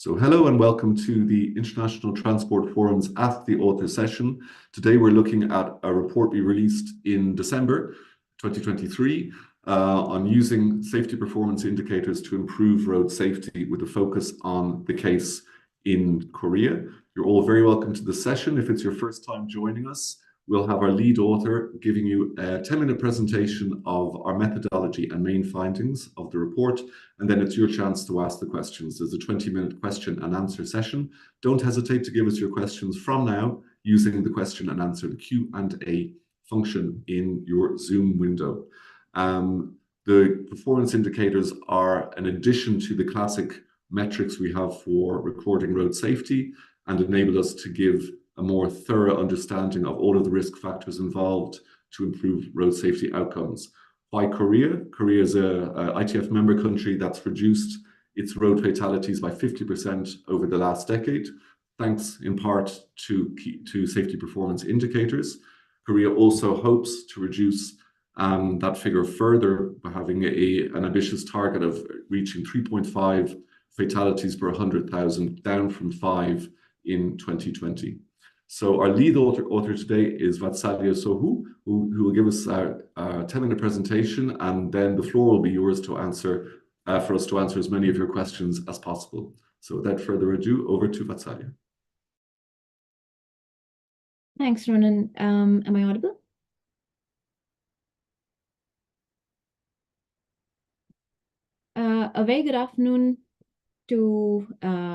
So hello and welcome to the International Transport Forum's Ask the Author session. Today we're looking at a report we released in December 2023 on using safety performance indicators to improve road safety with a focus on the case in Korea. You're all very welcome to the session. If it's your first time joining us, we'll have our lead author giving you a 10-minute presentation of our methodology and main findings of the report, and then it's your chance to ask the questions. There's a 20-minute question and answer session. Don't hesitate to give us your questions from now using the question and answer, the Q&A function in your Zoom window. The performance indicators are an addition to the classic metrics we have for recording road safety and enable us to give a more thorough understanding of all of the risk factors involved to improve road safety outcomes. Why Korea? Korea is a ITF member country that's reduced its road fatalities by 50% over the last decade, thanks in part to safety performance indicators. Korea also hopes to reduce that figure further by having an ambitious target of reaching 3.5 fatalities per 100,000, down from 5 in 2020. So our lead author today is Vatsalya Sohu, who will give us a 10-minute presentation, and then the floor will be yours to answer, for us to answer as many of your questions as possible. So without further ado, over to Vatsalya. Thanks, Ronan. Am I audible? A very good afternoon to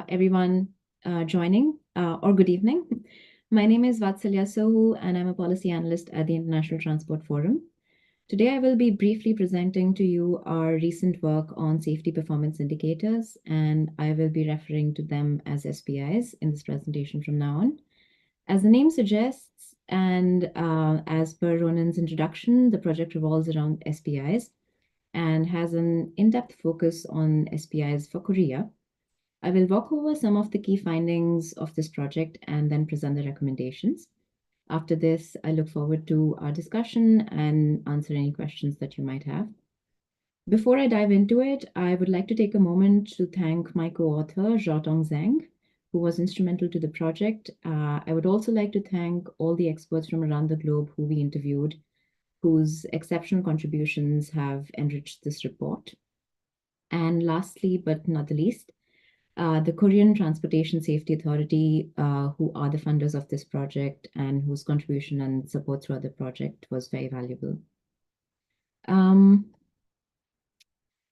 everyone joining, or good evening. My name is Vatsalya Sohu, and I'm a policy analyst at the International Transport Forum. Today, I will be briefly presenting to you our recent work on safety performance indicators, and I will be referring to them as SPIs in this presentation from now on. As the name suggests, and as per Ronan's introduction, the project revolves around SPIs and has an in-depth focus on SPIs for Korea. I will walk over some of the key findings of this project and then present the recommendations. After this, I look forward to our discussion and answer any questions that you might have. Before I dive into it, I would like to take a moment to thank my co-author, Zhaotong Zhang, who was instrumental to the project. I would also like to thank all the experts from around the globe who we interviewed, whose exceptional contributions have enriched this report. And lastly, but not the least, the Korean Transportation Safety Authority, who are the funders of this project and whose contribution and support throughout the project was very valuable.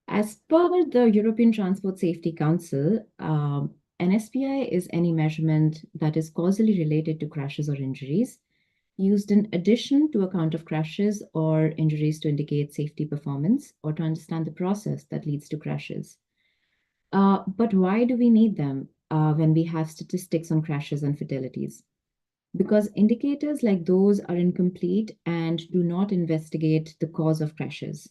As per the European Transport Safety Council, an SPI is any measurement that is causally related to crashes or injuries, used in addition to a count of crashes or injuries to indicate safety performance or to understand the process that leads to crashes. But why do we need them when we have statistics on crashes and fatalities? Because indicators like those are incomplete and do not investigate the cause of crashes.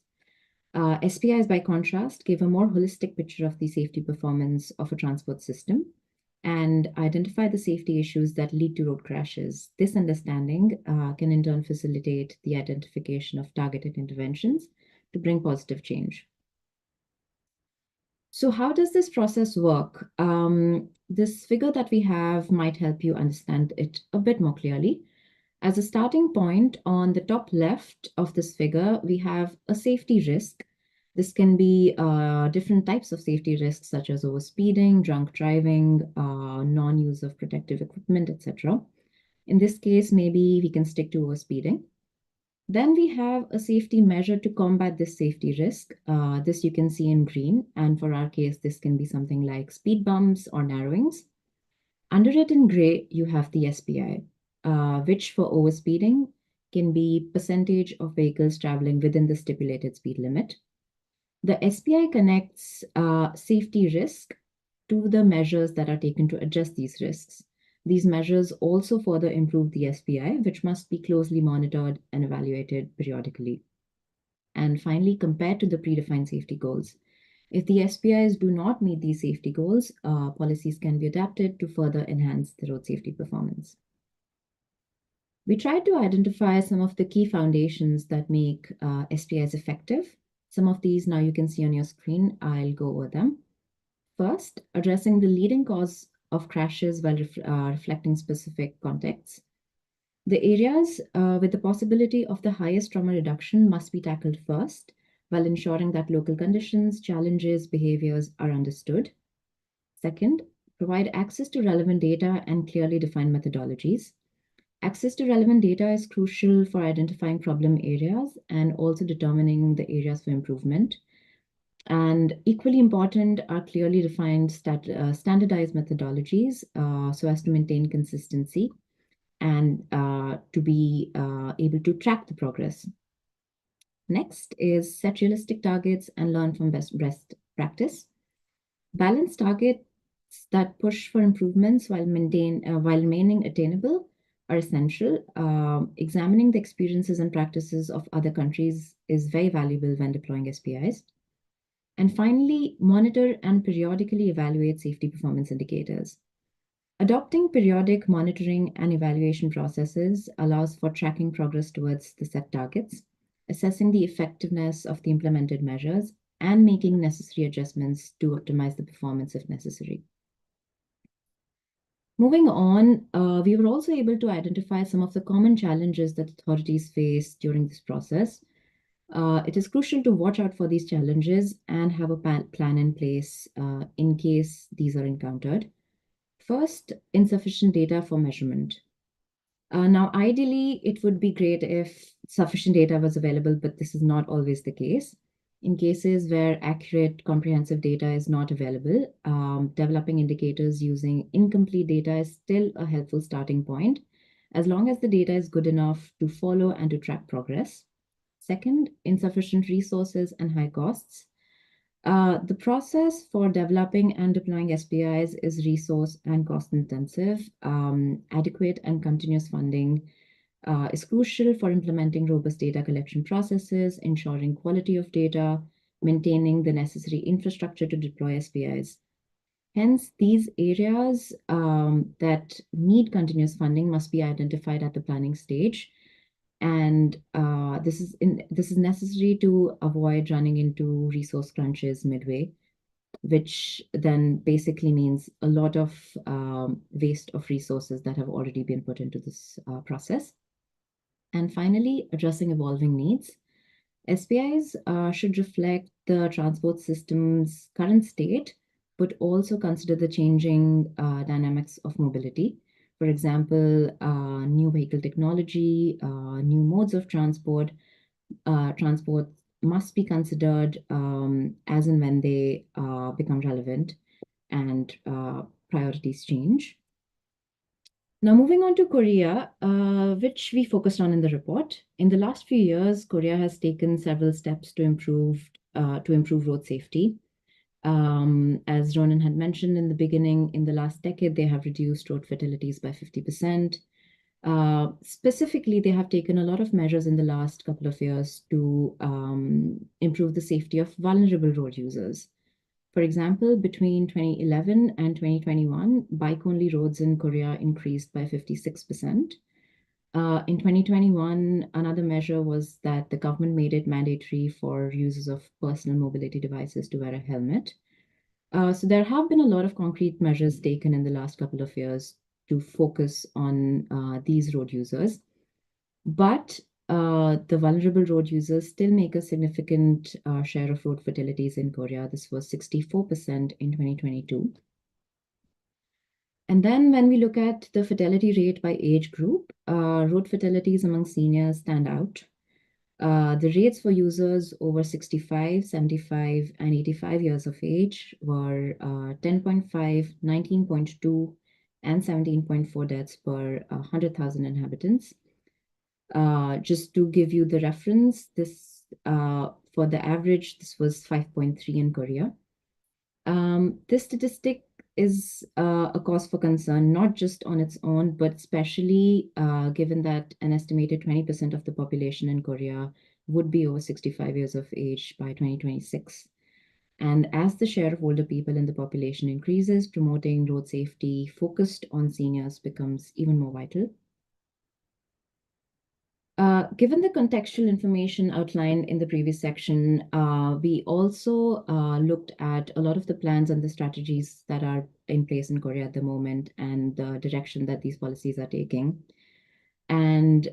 SPIs, by contrast, give a more holistic picture of the safety performance of a transport system and identify the safety issues that lead to road crashes. This understanding can in turn facilitate the identification of targeted interventions to bring positive change. So how does this process work? This figure that we have might help you understand it a bit more clearly. As a starting point, on the top left of this figure, we have a safety risk. This can be different types of safety risks, such as overspeeding, drunk driving, non-use of protective equipment, etc. In this case, maybe we can stick to overspeeding. Then we have a safety measure to combat this safety risk. This you can see in green. And for our case, this can be something like speed bumps or narrowings. Under it in gray, you have the SPI, which for overspeeding can be percentage of vehicles traveling within the stipulated speed limit. The SPI connects safety risk to the measures that are taken to address these risks. These measures also further improve the SPI, which must be closely monitored and evaluated periodically. And finally, compared to the predefined safety goals. If the SPIs do not meet these safety goals, policies can be adapted to further enhance the road safety performance. We tried to identify some of the key foundations that make SPIs effective. Some of these now you can see on your screen. I'll go over them. First, addressing the leading cause of crashes while reflecting specific contexts. The areas with the possibility of the highest trauma reduction must be tackled first, while ensuring that local conditions, challenges, behaviors are understood. Second, provide access to relevant data and clearly defined methodologies. Access to relevant data is crucial for identifying problem areas and also determining the areas for improvement. And equally important are clearly defined standardized methodologies so as to maintain consistency and to be able to track the progress. Next is set realistic targets and learn from best practice. Balance targets that push for improvements while remaining attainable are essential. Examining the experiences and practices of other countries is very valuable when deploying SPIs. And finally, monitor and periodically evaluate safety performance indicators. Adopting periodic monitoring and evaluation processes allows for tracking progress towards the set targets, assessing the effectiveness of the implemented measures, and making necessary adjustments to optimize the performance if necessary. Moving on, we were also able to identify some of the common challenges that authorities face during this process. It is crucial to watch out for these challenges and have a plan in place in case these are encountered. First, insufficient data for measurement. Now, ideally, it would be great if sufficient data was available, but this is not always the case. In cases where accurate, comprehensive data is not available, developing indicators using incomplete data is still a helpful starting point, as long as the data is good enough to follow and to track progress. Second, insufficient resources and high costs. The process for developing and deploying SPIs is resource and cost intensive. Adequate and continuous funding is crucial for implementing robust data collection processes, ensuring quality of data, maintaining the necessary infrastructure to deploy SPIs. Hence, these areas that need continuous funding must be identified at the planning stage. And this is necessary to avoid running into resource crunches midway, which then basically means a lot of waste of resources that have already been put into this process. And finally, addressing evolving needs. SPIs should reflect the transport system's current state, but also consider the changing dynamics of mobility. For example, new vehicle technology, new modes of transport must be considered as and when they become relevant and priorities change. Now, moving on to Korea, which we focused on in the report. In the last few years, Korea has taken several steps to improve road safety. As Ronan had mentioned in the beginning, in the last decade, they have reduced road fatalities by 50%. Specifically, they have taken a lot of measures in the last couple of years to improve the safety of vulnerable road users. For example, between 2011 and 2021, bike-only roads in Korea increased by 56%. In 2021, another measure was that the government made it mandatory for users of personal mobility devices to wear a helmet. So there have been a lot of concrete measures taken in the last couple of years to focus on these road users. But the vulnerable road users still make a significant share of road fatalities in Korea. This was 64% in 2022. And then when we look at the fatality rate by age group, road fatalities among seniors stand out. The rates for users over 65, 75, and 85 years of age were 10.5, 19.2, and 17.4 deaths per 100,000 inhabitants. Just to give you the reference, this for the average, this was 5.3 in Korea. This statistic is a cause for concern, not just on its own, but especially given that an estimated 20% of the population in Korea would be over 65 years of age by 2026. And as the share of older people in the population increases, promoting road safety focused on seniors becomes even more vital. Given the contextual information outlined in the previous section, we also looked at a lot of the plans and the strategies that are in place in Korea at the moment and the direction that these policies are taking. And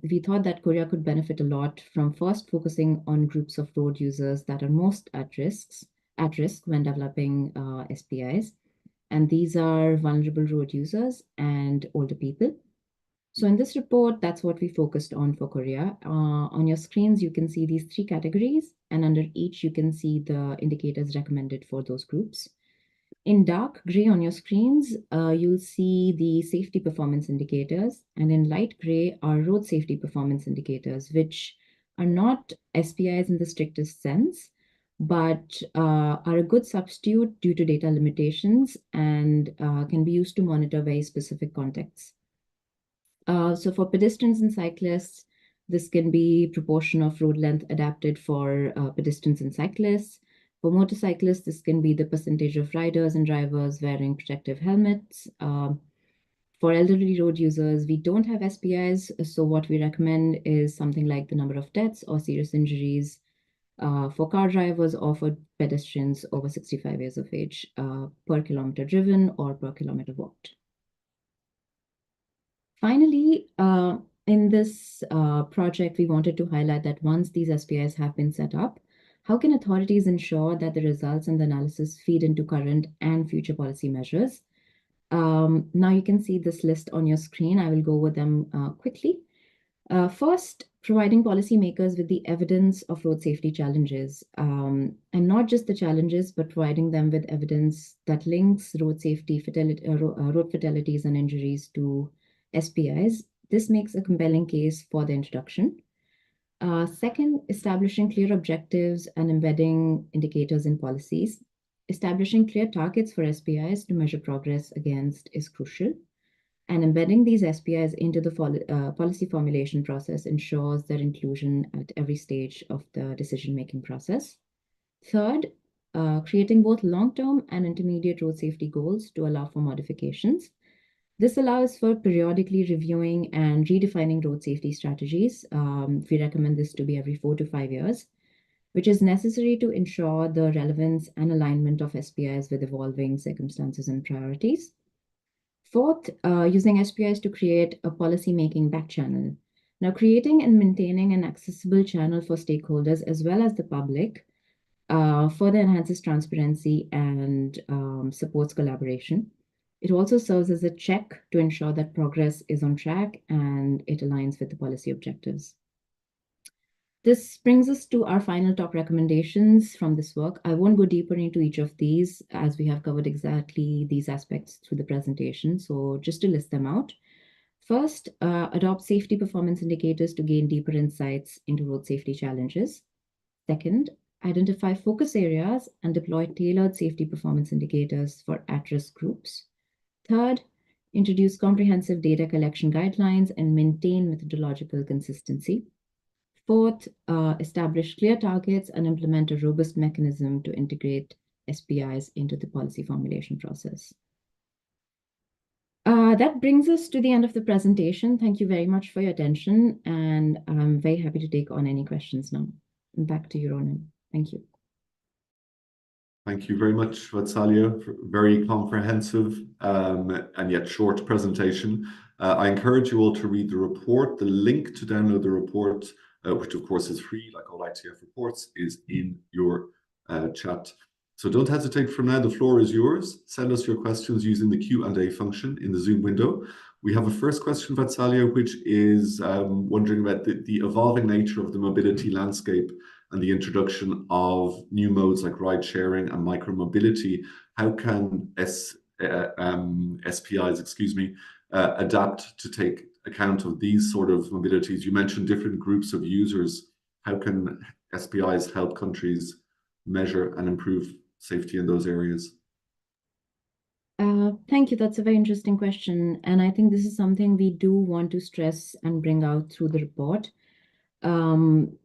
we thought that Korea could benefit a lot from first focusing on groups of road users that are most at risk when developing SPIs. And these are vulnerable road users and older people. So in this report, that's what we focused on for Korea. On your screens, you can see these three categories, and under each, you can see the indicators recommended for those groups. In dark gray on your screens, you'll see the safety performance indicators, and in light gray are road safety performance indicators, which are not SPIs in the strictest sense, but are a good substitute due to data limitations and can be used to monitor very specific contexts. So for pedestrians and cyclists, this can be proportion of road length adapted for pedestrians and cyclists. For motorcyclists, this can be the percentage of riders and drivers wearing protective helmets. For elderly road users, we don't have SPIs, so what we recommend is something like the number of deaths or serious injuries for car drivers or for pedestrians over 65 years of age per kilometer driven or per kilometer walked. Finally, in this project, we wanted to highlight that once these SPIs have been set up, how can authorities ensure that the results and the analysis feed into current and future policy measures? Now you can see this list on your screen. I will go over them quickly. First, providing policymakers with the evidence of road safety challenges, and not just the challenges, but providing them with evidence that links road safety, road fatalities and injuries to SPIs. This makes a compelling case for the introduction. Second, establishing clear objectives and embedding indicators in policies. Establishing clear targets for SPIs to measure progress against is crucial. And embedding these SPIs into the policy formulation process ensures their inclusion at every stage of the decision-making process. Third, creating both long-term and intermediate road safety goals to allow for modifications. This allows for periodically reviewing and redefining road safety strategies. We recommend this to be every 4 to 5 years, which is necessary to ensure the relevance and alignment of SPIs with evolving circumstances and priorities. Fourth, using SPIs to create a policy-making back channel. Now, creating and maintaining an accessible channel for stakeholders as well as the public further enhances transparency and supports collaboration. It also serves as a check to ensure that progress is on track and it aligns with the policy objectives. This brings us to our final top recommendations from this work. I won't go deeper into each of these as we have covered exactly these aspects through the presentation. So just to list them out. First, adopt safety performance indicators to gain deeper insights into road safety challenges. Second, identify focus areas and deploy tailored safety performance indicators for at-risk groups. Third, introduce comprehensive data collection guidelines and maintain methodological consistency. Fourth, establish clear targets and implement a robust mechanism to integrate SPIs into the policy formulation process. That brings us to the end of the presentation. Thank you very much for your attention, and I'm very happy to take on any questions now. Back to you, Ronan. Thank you. Thank you very much, Vatsalya, for a very comprehensive and yet short presentation. I encourage you all to read the report. The link to download the report, which of course is free, like all ITF reports, is in your chat. So don't hesitate from now. The floor is yours. Send us your questions using the Q&A function in the Zoom window. We have a first question, Vatsalya, which is wondering about the evolving nature of the mobility landscape and the introduction of new modes like ride sharing and micromobility. How can SPIs, adapt to take account of these sort of mobilities? You mentioned different groups of users. How can SPIs help countries measure and improve safety in those areas? Thank you. That's a very interesting question. And I think this is something we do want to stress and bring out through the report.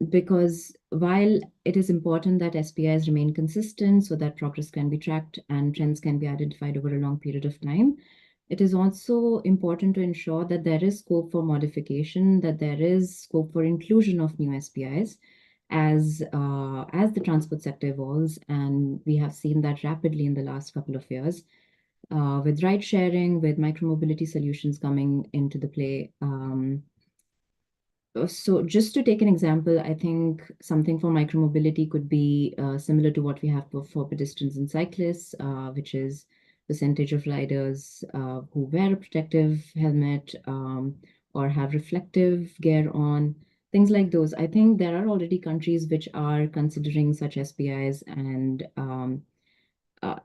Because while it is important that SPIs remain consistent so that progress can be tracked and trends can be identified over a long period of time, it is also important to ensure that there is scope for modification, that there is scope for inclusion of new SPIs as the transport sector evolves, and we have seen that rapidly in the last couple of years. With ride sharing, with micromobility solutions coming into the play. So just to take an example, I think something for micromobility could be similar to what we have for pedestrians and cyclists, which is percentage of riders who wear a protective helmet or have reflective gear on, things like those. I think there are already countries which are considering such SPIs, and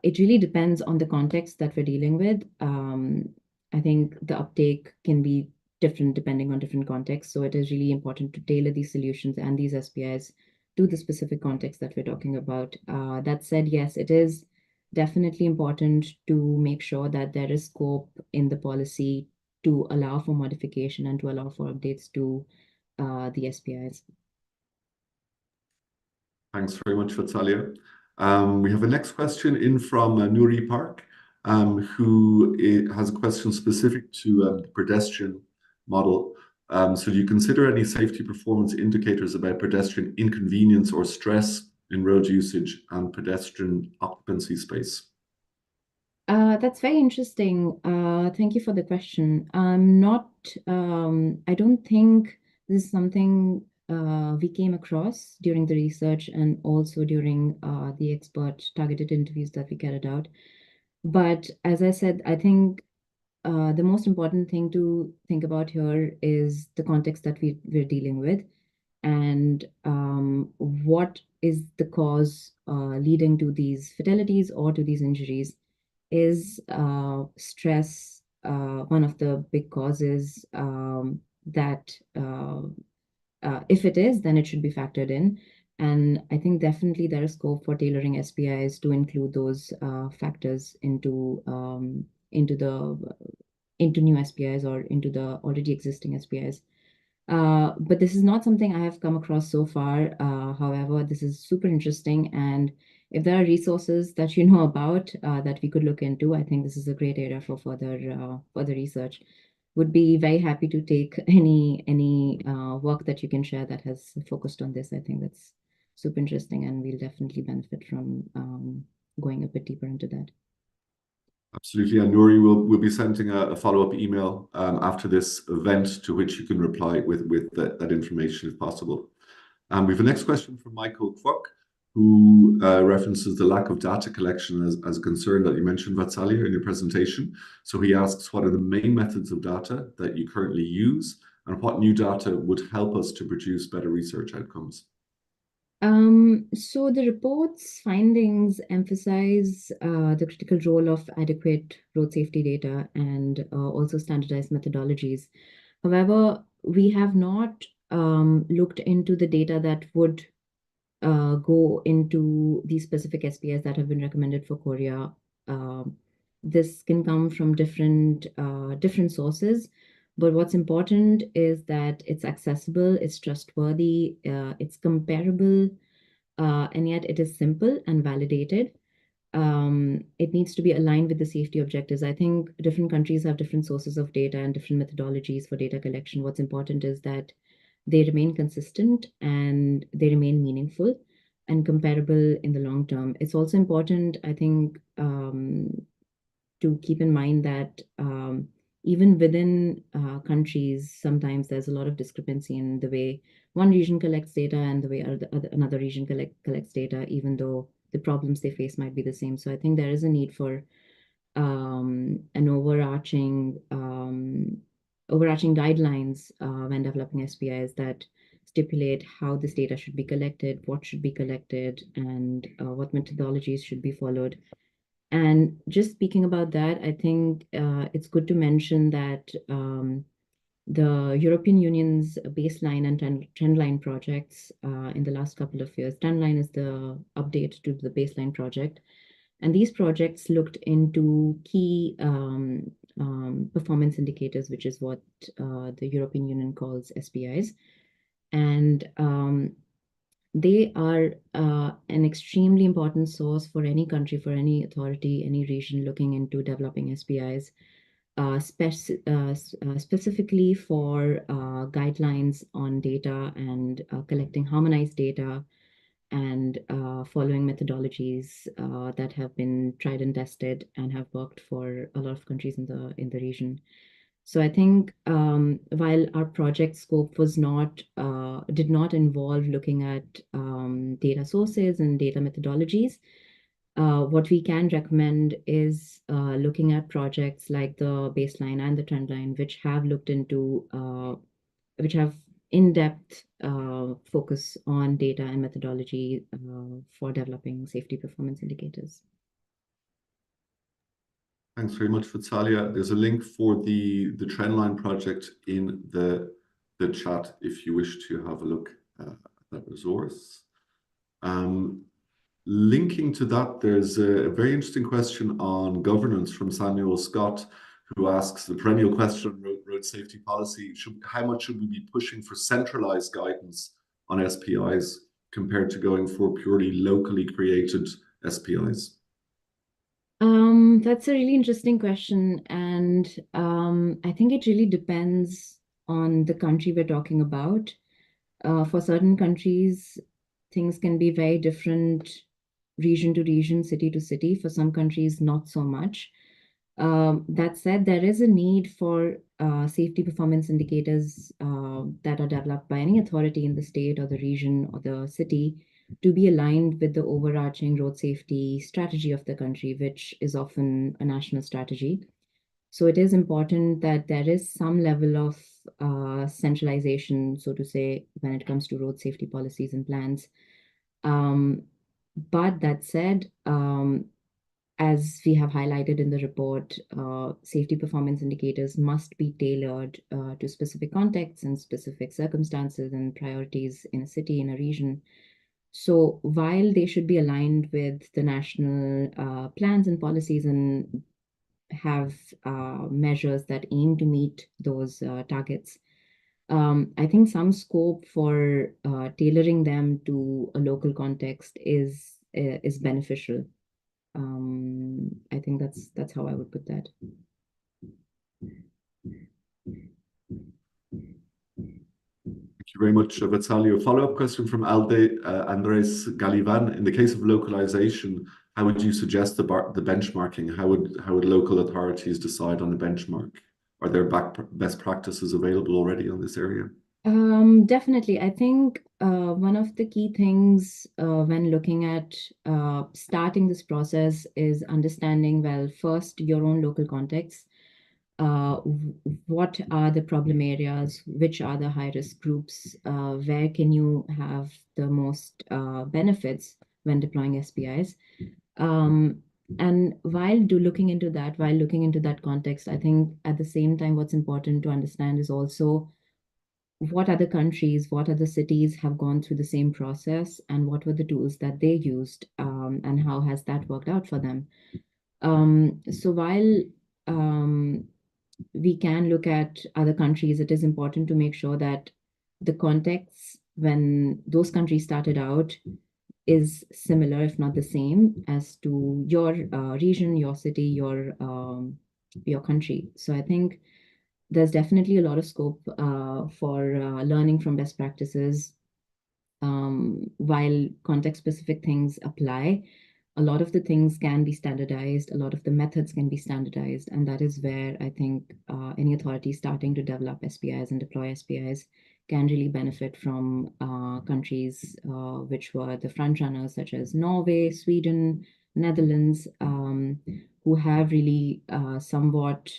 it really depends on the context that we're dealing with. I think the uptake can be different depending on different contexts. So it is really important to tailor these solutions and these SPIs to the specific context that we're talking about. That said, yes, it is definitely important to make sure that there is scope in the policy to allow for modification and to allow for updates to the SPIs. Thanks very much, Vatsalya. We have a next question in from Nuri Park, who has a question specific to the pedestrian model. So do you consider any safety performance indicators about pedestrian inconvenience or stress in road usage and pedestrian occupancy space? That's very interesting. Thank you for the question. I don't think this is something we came across during the research and also during the expert targeted interviews that we carried out. But as I said, I think the most important thing to think about here is the context that we're dealing with, and what is the cause leading to these fatalities or to these injuries. Is stress one of the big causes that if it is, then it should be factored in. And I think definitely there is scope for tailoring SPIs to include those factors into new SPIs or into the already existing SPIs. But this is not something I have come across so far. However, this is super interesting, and if there are resources that you know about that we could look into, I think this is a great area for further research. Would be very happy to take any work that you can share that has focused on this. I think that's super interesting, and we'll definitely benefit from going a bit deeper into that. Absolutely, and Nuri will be sending a follow-up email after this event to which you can reply with that information if possible. We have a next question from Michael Kwok, who references the lack of data collection as a concern that you mentioned, Vatsalya, in your presentation. So he asks, what are the main methods of data that you currently use, and what new data would help us to produce better research outcomes? So the report's findings emphasize the critical role of adequate road safety data and also standardized methodologies. However, we have not looked into the data that would go into these specific SPIs that have been recommended for Korea. This can come from different sources, but what's important is that it's accessible, it's trustworthy, it's comparable, and yet it is simple and validated. It needs to be aligned with the safety objectives. I think different countries have different sources of data and different methodologies for data collection. What's important is that they remain consistent and they remain meaningful and comparable in the long term. It's also important, I think, to keep in mind that even within countries, sometimes there's a lot of discrepancy in the way one region collects data and the way another region collects data, even though the problems they face might be the same. So I think there is a need for an overarching guidelines when developing SPIs that stipulate how this data should be collected, what should be collected, and what methodologies should be followed. And just speaking about that, I think it's good to mention that the European Union's baseline and trendline projects in the last couple of years, trendline is the update to the baseline project. And these projects looked into key performance indicators, which is what the European Union calls SPIs. And they are an extremely important source for any country, for any authority, any region looking into developing SPIs. specifically for guidelines on data and collecting harmonized data and following methodologies that have been tried and tested and have worked for a lot of countries in the region. So I think while our project scope was did not involve looking at data sources and data methodologies, what we can recommend is looking at projects like the baseline and the trend line, which have looked into, which have in-depth focus on data and methodology for developing safety performance indicators. Thanks very much, Vatsalya. There's a link for the Trendline project in the chat if you wish to have a look at that resource. Linking to that, there's a very interesting question on governance from Samuel Scott, who asks the perennial question on road safety policy: how much should we be pushing for centralized guidance on SPIs compared to going for purely locally created SPIs? That's a really interesting question, and I think it really depends on the country we're talking about. For certain countries, things can be very different region to region, city to city. For some countries, not so much. That said, there is a need for safety performance indicators that are developed by any authority in the state or the region or the city to be aligned with the overarching road safety strategy of the country, which is often a national strategy. So it is important that there is some level of centralization, so to say, when it comes to road safety policies and plans. But that said, as we have highlighted in the report, safety performance indicators must be tailored to specific contexts and specific circumstances and priorities in a city, in a region. So while they should be aligned with the national plans and policies and have measures that aim to meet those targets, I think some scope for tailoring them to a local context is beneficial. I think that's how I would put that. Thank you very much, Vatsalya. A follow-up question from Andres Galivan. In the case of localization, how would you suggest the benchmarking? How would local authorities decide on the benchmark? Are there best practices available already on this area? Definitely. I think one of the key things when looking at starting this process is understanding, well, first, your own local context. What are the problem areas? Which are the high-risk groups? Where can you have the most benefits when deploying SPIs? And while looking into that context, I think at the same time, what's important to understand is also what other countries, what other cities have gone through the same process, and what were the tools that they used, and how has that worked out for them. So while we can look at other countries, it is important to make sure that the context when those countries started out is similar, if not the same, as to your region, your city, your country. So I think there's definitely a lot of scope for learning from best practices. While context-specific things apply, a lot of the things can be standardized, a lot of the methods can be standardized, and that is where I think any authority starting to develop SPIs and deploy SPIs can really benefit from countries which were the front runners, such as Norway, Sweden, Netherlands, who have really somewhat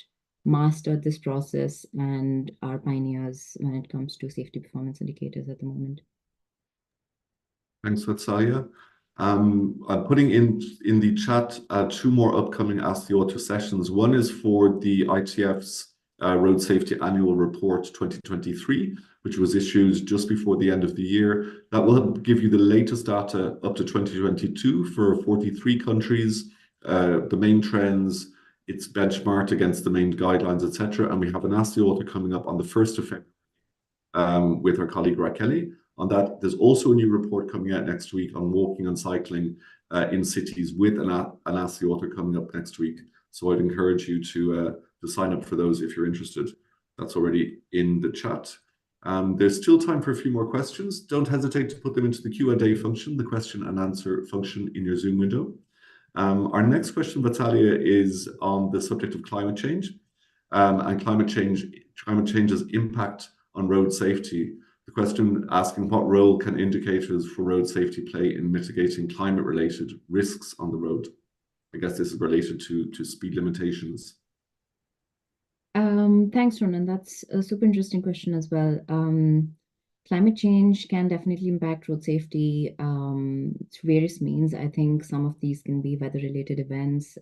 mastered this process and are pioneers when it comes to safety performance indicators at the moment. Thanks, Vatsalya. I'm putting in the chat two more upcoming Ask the Author sessions. One is for the ITF's Road Safety Annual Report 2023, which was issued just before the end of the year. That will give you the latest data up to 2022 for 43 countries, the main trends. It's benchmarked against the main guidelines, etc. And we have an Ask the Author coming up on the 1st of February with our colleague Raquel. On that, there's also a new report coming out next week on walking and cycling in cities with an Ask the Author coming up next week. So I'd encourage you to to sign up for those if you're interested. That's already in the chat. There's still time for a few more questions. Don't hesitate to put them into the Q&A function, the question and answer function in your Zoom window. Our next question, Vatsalya, is on the subject of climate change and climate change's impact on road safety. The question asking what role can indicators for road safety play in mitigating climate-related risks on the road? I guess this is related to speed limitations. Thanks, Ronan. That's a super interesting question as well. Climate change can definitely impact road safety through various means. I think some of these can be weather-related events,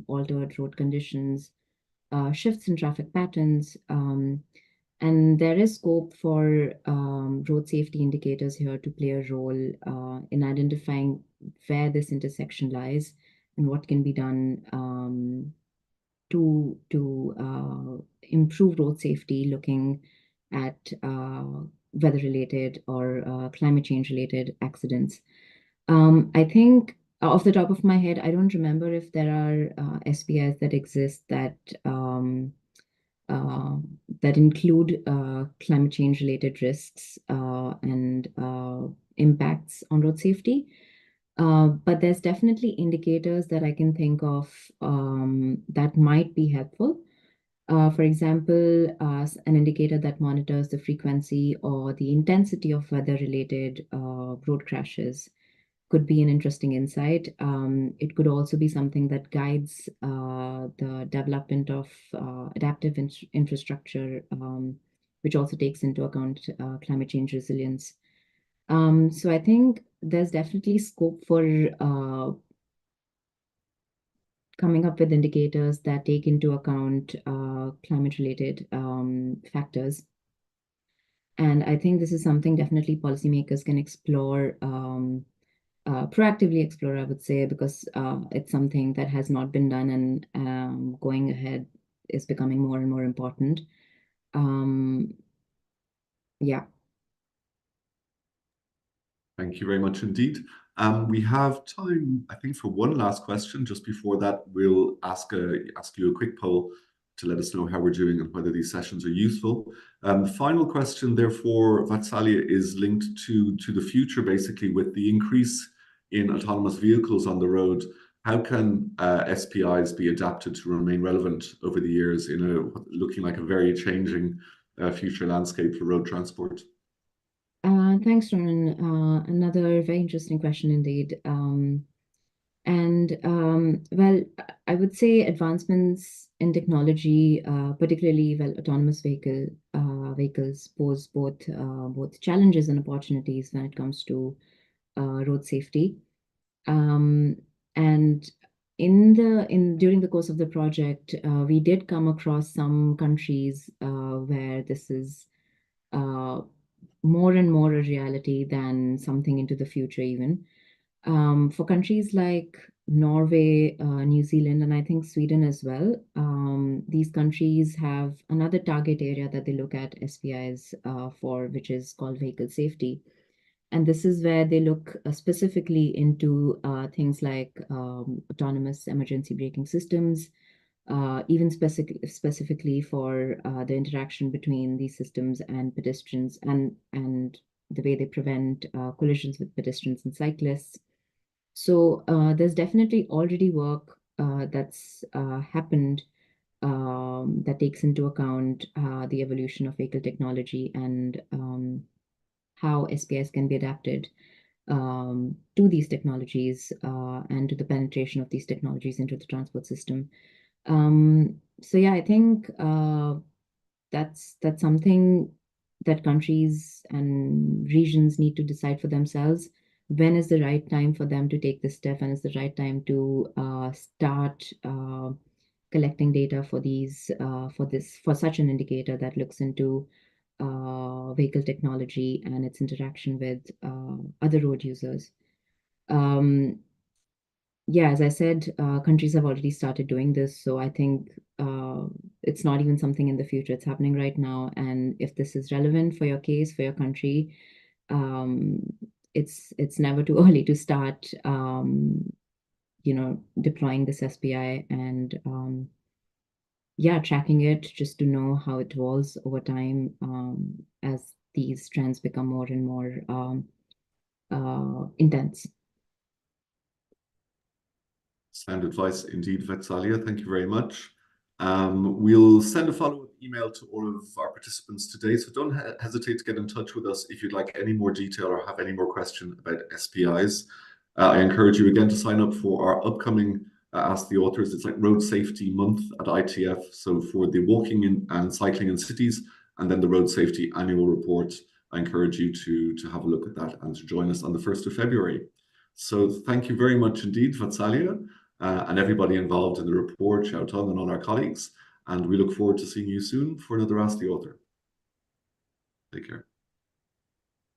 altered road conditions, shifts in traffic patterns, and there is scope for road safety indicators here to play a role in identifying where this intersection lies and what can be done to improve road safety, looking at weather-related or climate change-related accidents. I think off the top of my head, I don't remember if there are SPIs that exist that include climate change-related risks and impacts on road safety. But there's definitely indicators that I can think of that might be helpful. For example, an indicator that monitors the frequency or the intensity of weather-related road crashes could be an interesting insight. It could also be something that guides the development of adaptive infrastructure, which also takes into account climate change resilience. So I think there's definitely scope for coming up with indicators that take into account climate-related factors. And I think this is something definitely policymakers can explore, proactively explore, I would say, because it's something that has not been done, and going ahead is becoming more and more important. Yeah. Thank you very much indeed. We have time, I think, for one last question. Just before that, we'll ask you a quick poll to let us know how we're doing and whether these sessions are useful. The final question, therefore, Vatsalya, is linked to the future, basically, with the increase in autonomous vehicles on the road. How can SPIs be adapted to remain relevant over the years in looking like a very changing future landscape for road transport? Thanks, Ronan. Another very interesting question indeed. Well, I would say advancements in technology, particularly autonomous vehicles, pose both challenges and opportunities when it comes to road safety. And during the course of the project, we did come across some countries where this is more and more a reality than something into the future even. For countries like Norway, New Zealand, and I think Sweden as well, these countries have another target area that they look at SPIs for, which is called vehicle safety. And this is where they look specifically into things like autonomous emergency braking systems, even specifically for the interaction between these systems and pedestrians, and the way they prevent collisions with pedestrians and cyclists. So there's definitely already work that's happened that takes into account the evolution of vehicle technology and how SPIs can be adapted to these technologies and to the penetration of these technologies into the transport system. So yeah, I think that's something that countries and regions need to decide for themselves. When is the right time for them to take this step, and is the right time to start collecting data for for such an indicator that looks into vehicle technology and its interaction with other road users. Yeah, as I said, countries have already started doing this, so I think it's not even something in the future. It's happening right now, and if this is relevant for your case, for your country, it's never too early to start, deploying this SPI and yeah, tracking it just to know how it evolves over time as these trends become more and more intense. Sound advice indeed, Vatsalya. Thank you very much. We'll send a follow-up email to all of our participants today, so don't hesitate to get in touch with us if you'd like any more detail or have any more questions about SPIs. I encourage you again to sign up for our upcoming Ask the Authors. It's like Road Safety Month at ITF, so for the walking and cycling in cities, and then the Road Safety Annual Report. I encourage you to have a look at that and to join us on the 1st of February. So thank you very much indeed, Vatsalya. And everybody involved in the report, Xiaotong and all our colleagues. And we look forward to seeing you soon for another Ask the Author. Take care.